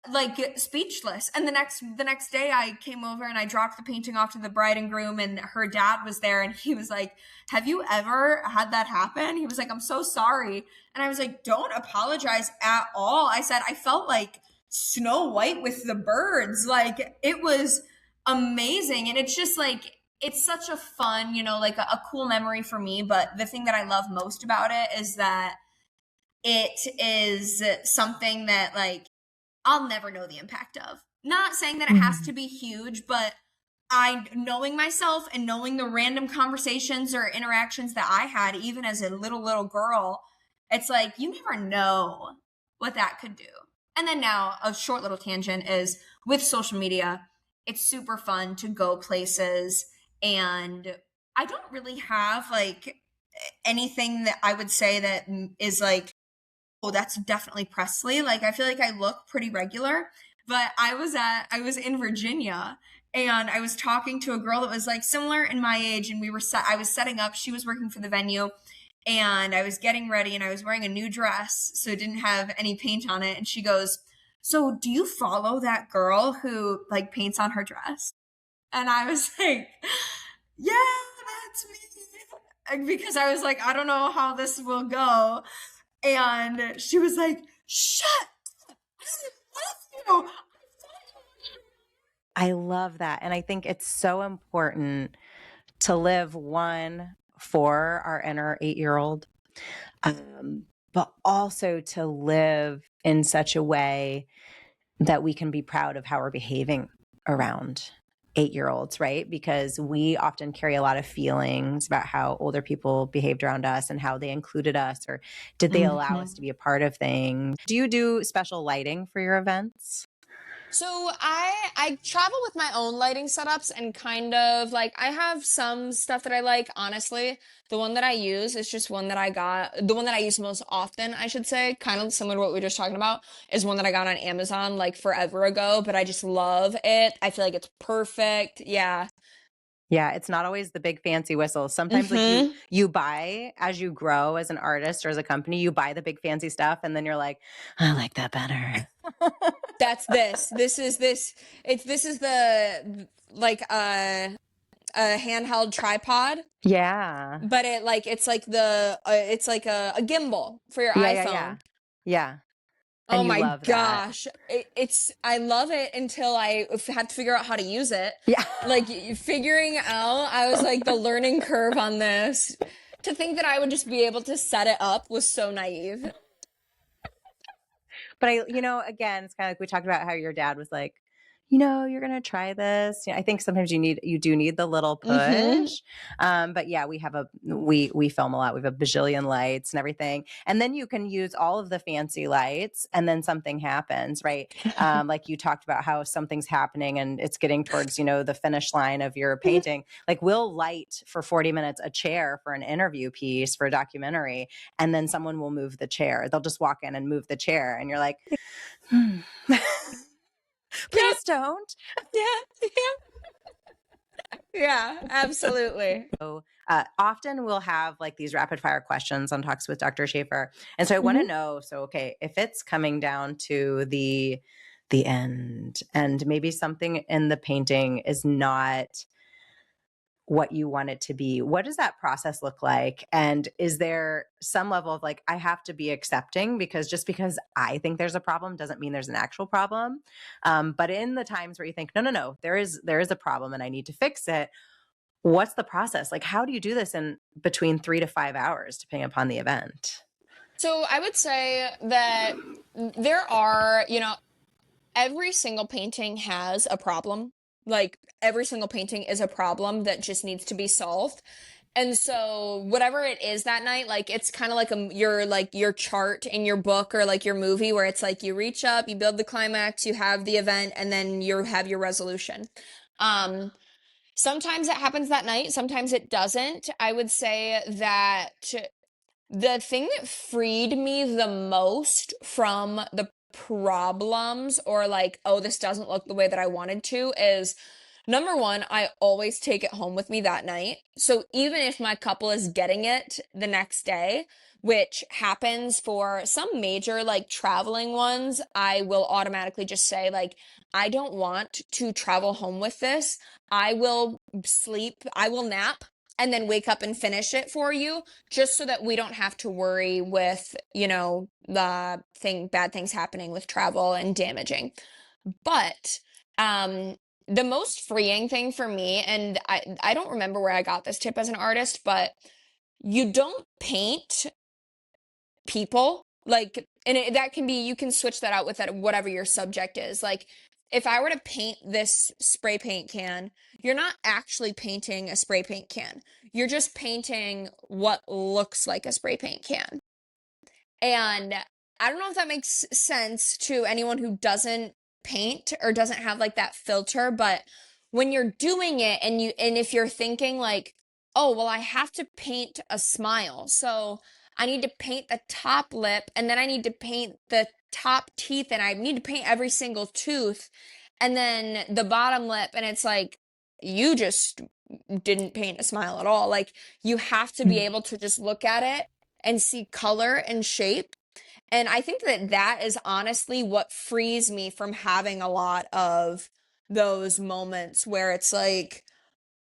like speechless. And the next day I came over and I dropped the painting off to the bride and groom and her dad was there and he was like, have you ever had that happen? He was like, I'm so sorry. And I was like, don't apologize at all. I said, I felt like Snow White with the birds. Like it was amazing. And it's just like, it's such a fun, like a cool memory for me. But the thing that I love most about it is that it is something that like I'll never know the impact of. Not saying that it has to be huge, but knowing myself and knowing the random conversations or interactions that I had, even as a little girl, it's like, you never know what that could do. And then now a short little tangent is with social media, it's super fun to go places. And I don't really have like anything that I would say that is like, oh, that's definitely Presley. Like, I feel like I look pretty regular, but I was in Virginia and I was talking to a girl that was like similar in my age. And I was setting up, she was working for the venue and I was getting ready and I was wearing a new dress. So it didn't have any paint on it. And she goes, so do you follow that girl who like paints on her dress? And I was like, yeah, that's me. Because I was like, I don't know how this will go. And she was like, shut up. I love you. I love that. And I think it's so important to live one for our inner 8-year-old, but also to live in such a way that we can be proud of how we're behaving around 8-year-olds, right? Because we often carry a lot of feelings about how older people behaved around us and how they included us, or did they allow us to be a part of things. Do you do special lighting for your events? So I travel with my own lighting setups and kind of like I have some stuff that I like. Honestly, the one that I use is just one that the one that I use most often, I should say, kind of similar to what we were just talking about, is one that I got on Amazon like forever ago, but I just love it. I feel like it's perfect. Yeah. Yeah, it's not always the big fancy whistles. Sometimes like you buy, as you grow as an artist or as a company, you buy the big fancy stuff and then you're like, I like that better. That's this. This is the like a handheld tripod. Yeah. But it's like a gimbal for your iPhone. Yeah. Oh And you my love that. gosh. I love it until I had to figure out how to use it. Yeah. Like figuring out, I was like the learning curve on this. To think that I would just be able to set it up was so naive. But again, it's kind of like we talked about how your dad was like, you're going to try this. I think sometimes you do need the little Mm-hmm. push. But yeah, we film a lot. We have a bajillion lights and everything. And then you can use all of the fancy lights and then something happens, right? Like you talked about how something's happening and it's getting towards, the finish line of your painting. Like we'll light for 40 minutes a chair for an interview piece for a documentary. And then someone will move the chair. They'll just walk in and move the chair. And you're like, Yep. please don't. Yeah. Yeah, absolutely. So often we'll have like these rapid fire questions on Talks with Dr. Shafer. And so I want to Mhm. know, okay, if it's coming down to the end and maybe something in the painting is not what you want it to be, what does that process look like? And is there some level of like, I have to be accepting because just because I think there's a problem doesn't mean there's an actual problem. But in the times where you think, no, there is a problem and I need to fix it, what's the process? Like, how do you do this in between 3 to 5 hours, depending upon the event? So I would say that there are, every single painting has a problem. Like every single painting is a problem that just needs to be solved. And so whatever it is that night, like it's kind of like your chart in your book or like your movie where it's like you reach up, you build the climax, you have the event, and then you have your resolution. Um, Sometimes it happens that night, sometimes it doesn't. I would say that the thing that freed me the most from the problems or like, oh, this doesn't look the way that I wanted to is number one, I always take it home with me that night. So even if my couple is getting it the next day, which happens for some major like traveling ones, I will automatically just say, like, I don't want to travel home with this. I will sleep, I will nap and then wake up and finish it for you just so that we don't have to worry with, bad things happening with travel and damaging. But the most freeing thing for me, and I don't remember where I got this tip as an artist, but you don't paint people like, and that can be, you can switch that out with that whatever your subject is. Like if I were to paint this spray paint can, you're not actually painting a spray paint can. You're just painting what looks like a spray paint can. And I don't know if that makes sense to anyone who doesn't paint or doesn't have like that filter, but when you're doing it and if you're thinking like, oh, well, I have to paint a smile. So I need to paint the top lip and then I need to paint the top teeth and I need to paint every single tooth and then the bottom lip and it's like you just didn't paint a smile at all. Like you have to be able to just look at it and see color and shape. And I think that that is honestly what frees me from having a lot of those moments where it's like,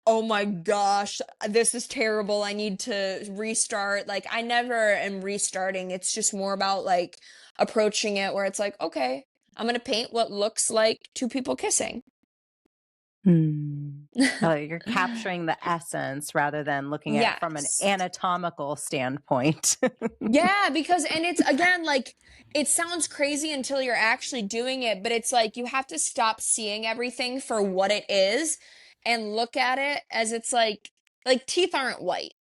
oh my gosh, this is terrible. I need to restart. Like, I never am restarting. It's just more about like approaching it where it's like, okay, I'm going to paint what looks like two people kissing. You're capturing the essence rather than looking at it from an Yes. anatomical standpoint. Yeah, because, and it's again, like, it sounds crazy until you're actually doing it, but it's like you have to stop seeing everything for what it is and look at it as it's like teeth aren't white.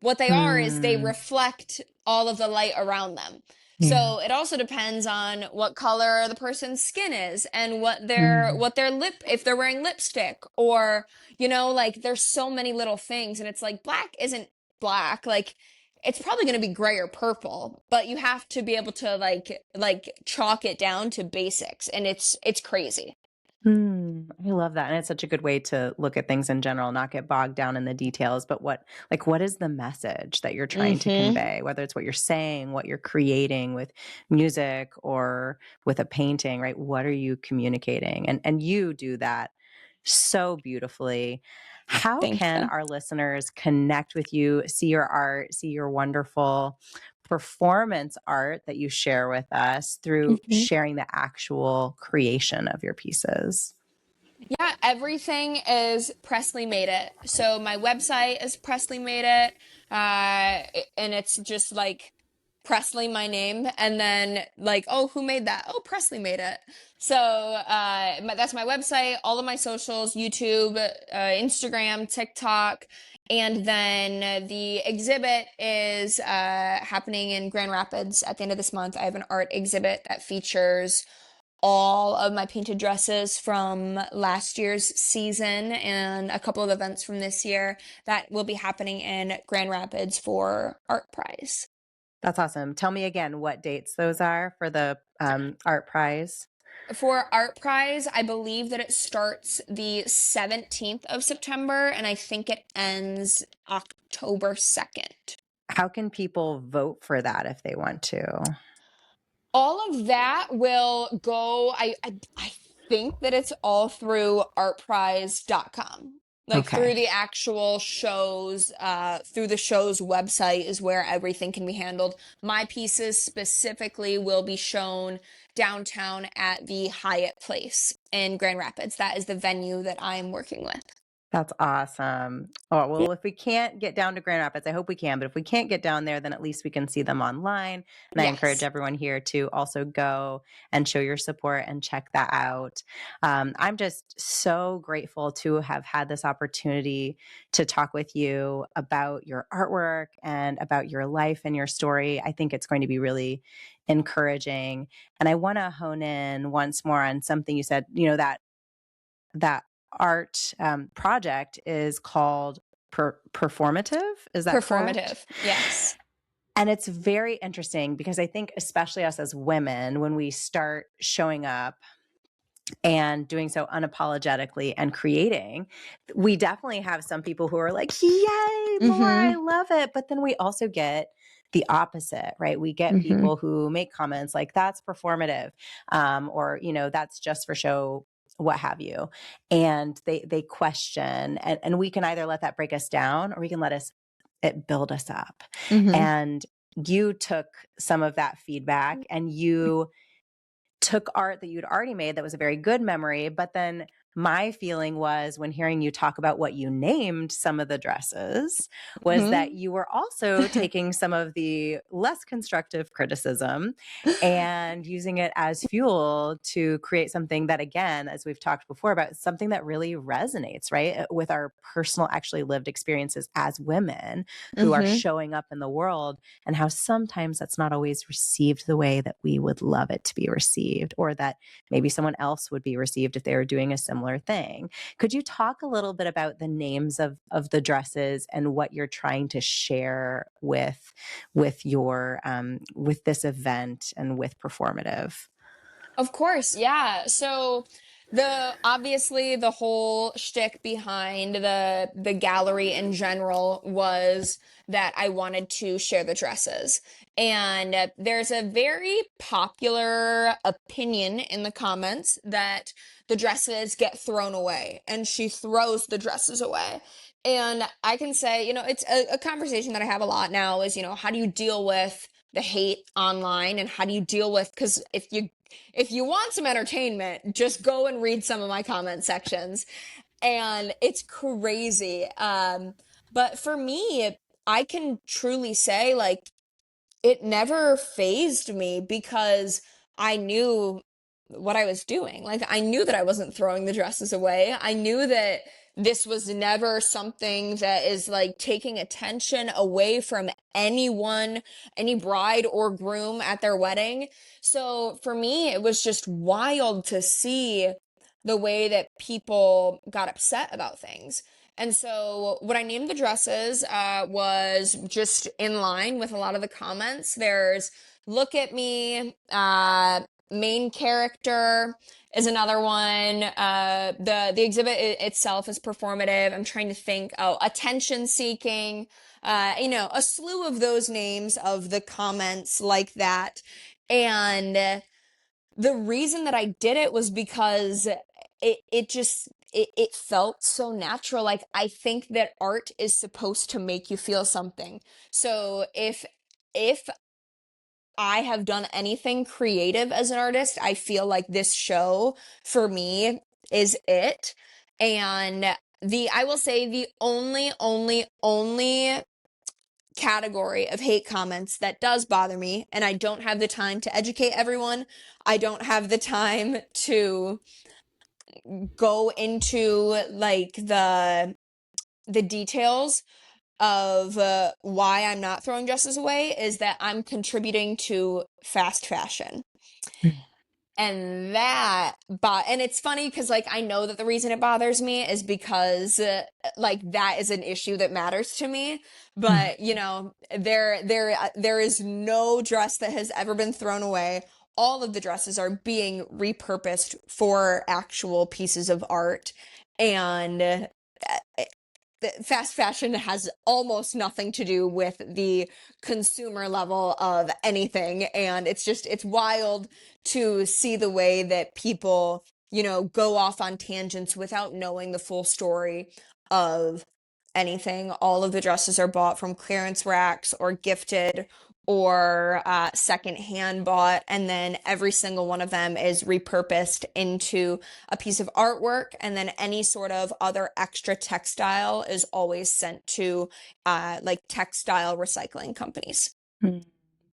What they are is they reflect all of the light around them. Yeah. So it also depends on what color the person's skin is and what their lip, if they're wearing lipstick or, like there's so many little things and it's like black isn't black. Like it's probably going to be gray or purple, but you have to be able to like chalk it down to basics and it's crazy. I love that. And it's such a good way to look at things in general, not get bogged down in the details, but what is the message that you're trying to Mhm. convey, whether it's what you're saying, what you're creating with music or with a painting, right? What are you communicating? And you do that so beautifully. How Thank can you. our listeners connect with you, see your art, see your wonderful performance art that you share with us through Mhm. sharing the actual creation of your pieces? Yeah, everything is Presley Made It. So my website is Presley Made It, and it's just like Presley, my name, and then like, oh, who made that? Oh, Presley made it. So that's my website, all of my socials, YouTube, Instagram, TikTok, and then the exhibit is happening in Grand Rapids at the end of this month. I have an art exhibit that features all of my painted dresses from last year's season and a couple of events from this year that will be happening in Grand Rapids for Art Prize. That's awesome. Tell me again what dates those are for the art prize. For Art Prize, I believe that it starts the 17th of September and I think it ends October 2nd. How can people vote for that if they want to? All of that will go, I think that it's all through artprize.com. Like through Okay. the actual shows, through the show's website is where everything can be handled. My pieces specifically will be shown downtown at the Hyatt Place in Grand Rapids. That is the venue that I'm working with. That's awesome. Oh, well, if we can't get down to Grand Rapids, I hope we can, but if we can't get down there, then at least we can see them online. And I encourage Yes. everyone here to also go and show your support and check that out. I'm just so grateful to have had this opportunity to talk with you about your artwork and about your life and your story. I think it's going to be really encouraging. And I want to hone in once more on something you said, that art project is called performative. Is that correct? Performative. Yes. And it's very interesting because I think, especially us as women, when we start showing up and doing so unapologetically and creating, we definitely have some people who are like, yay, more, I love it. But then we also get the opposite, right? We get people who make comments like, that's performative, or, that's just for show, what have you. And they question, and we can either let that break us down or we can let it build us up. And you took some of that feedback and you took art that you'd already made that was a very good memory. But then my feeling was, when hearing you talk about what you named some of the dresses, was that you were also taking some of the less constructive criticism and using it as fuel to create something that, again, as we've talked before about, something that really resonates, right, with our personal, actually lived experiences as women who are showing up in the world, and how sometimes that's not always received the way that we would love it to be received, or that maybe someone else would be received if they were doing a similar thing. Could you talk a little bit about the names of the dresses and what you're trying to share with your with this event and with performative? Of course, yeah. So obviously the whole shtick behind the gallery in general was that I wanted to share the dresses. And there's a very popular opinion in the comments that the dresses get thrown away, and she throws the dresses away. And I can say, it's a conversation that I have a lot now is, how do you deal with the hate online, and how do you deal with, because if you want some entertainment, just go and read some of my comment sections. And it's crazy. But for me, I can truly say, like, it never phased me because I knew what I was doing. Like, I knew that I wasn't throwing the dresses away. I knew that this was never something that is like taking attention away from anyone, any bride or groom at their wedding. So for me, it was just wild to see the way that people got upset about things. And so what I named the dresses was just in line with a lot of the comments. There's Look at Me, main character is another one. The exhibit itself is performative. I'm trying to think. Oh, attention seeking. A slew of those names of the comments like that. And the reason that I did it was because it felt so natural. Like, I think that art is supposed to make you feel something. So if I have done anything creative as an artist, I feel like this show for me is it. And I will say the only category of hate comments that does bother me, and I don't have the time to educate everyone. I don't have the time to go into like the details of why I'm not throwing dresses away, is that I'm contributing to fast fashion. And and it's funny because like I know that the reason it bothers me is because like that is an issue that matters to me. But you know, there is no dress that has ever been thrown away. All of the dresses are being repurposed for actual pieces of art, and fast fashion has almost nothing to do with the consumer level of anything. And it's wild to see the way that people, you know, go off on tangents without knowing the full story of anything. All of the dresses are bought from clearance racks or gifted or secondhand bought, and then every single one of them is repurposed into a piece of artwork, and then any sort of other extra textile is always sent to like textile recycling companies.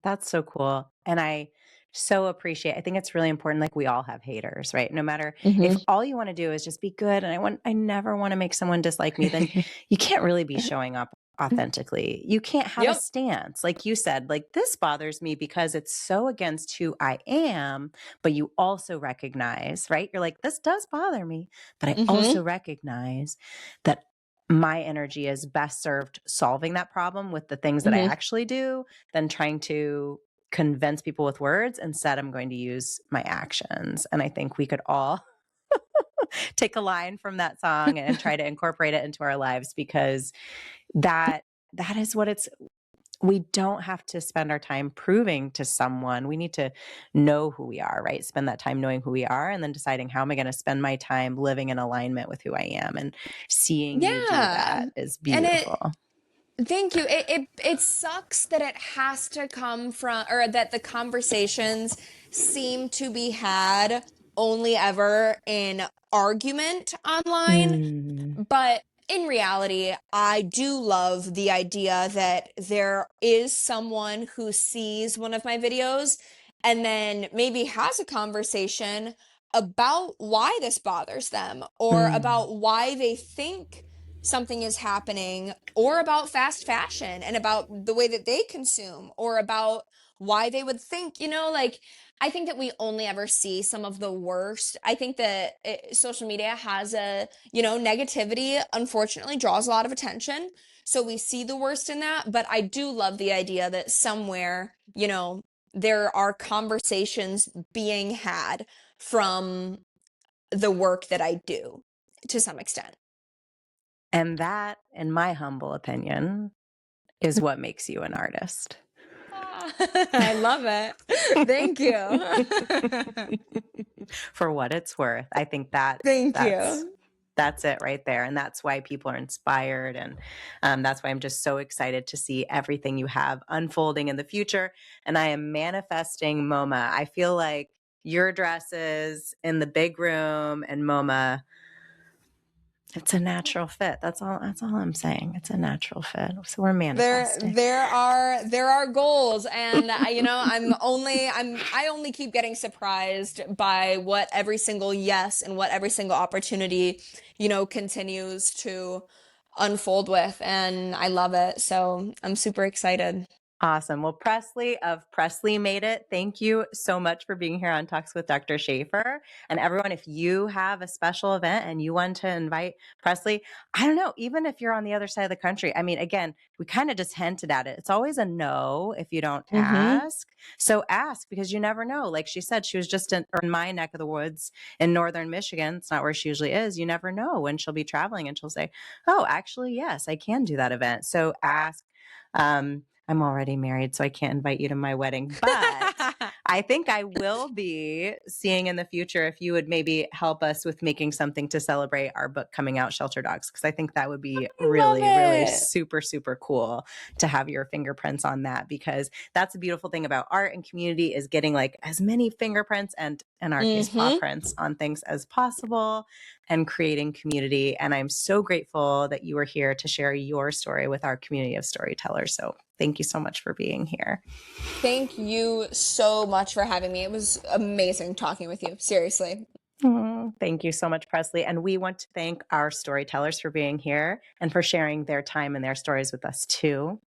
That's so cool. And I so appreciate, I think it's really important. Like we all have haters, right? No matter if all you want to do is just be good. And I never want to make someone dislike me, then you can't really be showing up authentically. You can't have a stance. Like you said, like this bothers me because it's so against who I am, but you also recognize, right? You're like, this does bother me, but I also recognize that my energy is best served solving that problem with the things that I actually do than trying to convince people with words. Instead, I'm going to use my actions. And I think we could all take a line from that song and try to incorporate it into our lives, because that is what it's, we don't have to spend our time proving to someone. We need to know who we are, right? Spend that time knowing who we are and then deciding how am I going to spend my time living in alignment with who I am, and seeing you do that is beautiful. Thank you. It sucks that it has to come from, or that the conversations seem to be had only ever in argument online. But in reality, I do love the idea that there is someone who sees one of my videos and then maybe has a conversation about why this bothers them, or about why they think something is happening, or about fast fashion and about the way that they consume, or about why they would think, you know, like I think that we only ever see some of the worst. I think that social media has a, you know, negativity unfortunately draws a lot of attention. So we see the worst in that. But I do love the idea that somewhere, you know, there are conversations being had from the work that I do to some extent. And that, in my humble opinion, is what makes you an artist. I love it. Thank you. For what it's worth. I think that's it right there. And that's why people are inspired. And that's why I'm just so excited to see everything you have unfolding in the future. And I am manifesting MoMA. I feel like your dresses in the big room and MoMA, it's a natural fit. That's all I'm saying. It's a natural fit. So we're manifesting. There are goals, and you know, I only keep getting surprised by what every single yes and what every single opportunity, you know, continues to unfold with, and I love it. So I'm super excited. Awesome. Well, Presley of Presley Made It, thank you so much for being here on Talks with Dr. Shafer. And everyone, if you have a special event and you want to invite Presley, I don't know, even if you're on the other side of the country, I mean, again, we kind of just hinted at it. It's always a no if you don't ask. So ask, because you never know. Like she said, she was just in my neck of the woods in northern Michigan. It's not where she usually is. You never know when she'll be traveling and she'll say, oh, actually, yes, I can do that event. So ask. I'm already married, so I can't invite you to my wedding, but I think I will be seeing in the future if you would maybe help us with making something to celebrate our book coming out, Shelter Dogs, because I think that would be really super, super cool to have your fingerprints on that, because that's the beautiful thing about art and community is getting like as many fingerprints and in our case, paw prints on things as possible and creating community. And I'm so grateful that you were here to share your story with our community of storytellers. So Thank you so much for being here. Thank you so much for having me. It was amazing talking with you. Seriously. Thank you so much, Presley. And we want to thank our storytellers for being here and for sharing their time and their stories with us too.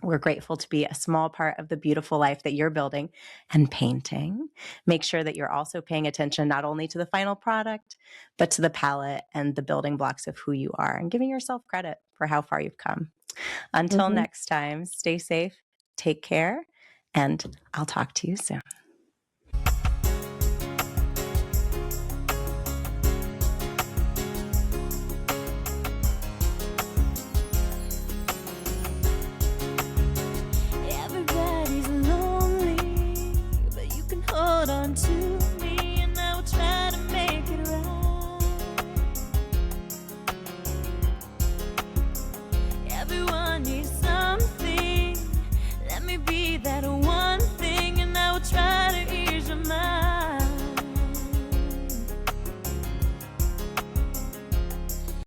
We're grateful to be a small part of the beautiful life that you're building and painting. Make sure that you're also paying attention not only to the final product, but to the palette and the building blocks of who you are and giving yourself credit for how far you've come. Until next time, stay safe, take care, and I'll talk to you soon.